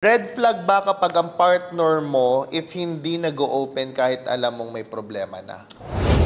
Red flag ba kapag ang partner mo if hindi nag-open kahit alam mong may problema na?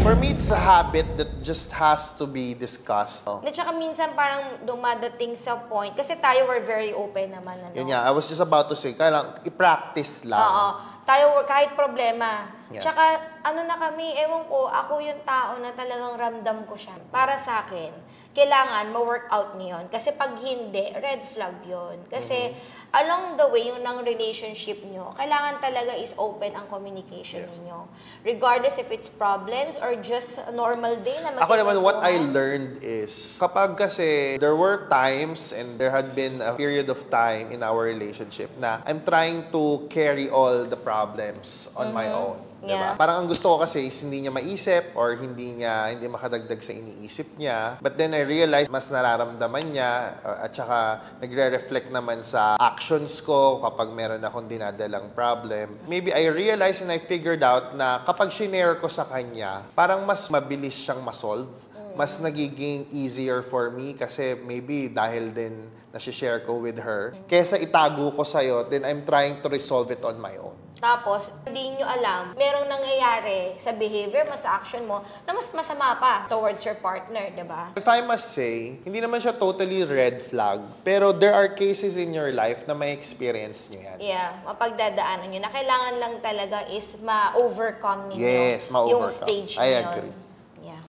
For me, it's a habit that just has to be discussed. No? At saka minsan parang dumadating sa point, kasi tayo were very open naman. Ano? Yun nga, I was just about to say, kailangan i-practice lang. Oo. Tayo kahit problema. Yeah. Tsaka ano na kami, ewan ko, ako yung tao na talagang ramdam ko siya. Para sa akin, kailangan ma-work out niyo yun. Kasi pag hindi, red flag yun. Kasi along the way, yung ng relationship nyo, kailangan talaga is open ang communication niyo. Regardless if it's problems or just a normal day na Ako naman, what I learned is, kapag kasi there were times and there had been a period of time in our relationship na I'm trying to carry all the problems on my own. Diba? Yeah. Parang ang gusto ko kasi is hindi niya maisip or hindi makadagdag sa iniisip niya. But then I realized mas nararamdaman niya at saka nagre-reflect naman sa actions ko kapag meron akong dinadalang problem. Maybe I realized and I figured out na kapag shinare ko sa kanya, parang mas mabilis siyang masolve. Mas nagiging easier for me kasi maybe dahil din nasi-share ko with her. Kesa itago ko sa'yo, then I'm trying to resolve it on my own. Tapos, hindi nyo alam, merong nangyayari sa behavior mo, sa action mo, na mas masama pa towards your partner, diba? If I must say, hindi naman siya totally red flag, pero there are cases in your life na may experience nyo yan. Yeah, mapagdadaanan nyo na kailangan lang talaga is ma-overcome ninyo Yes, ma-overcome. yung stage I nyo. agree.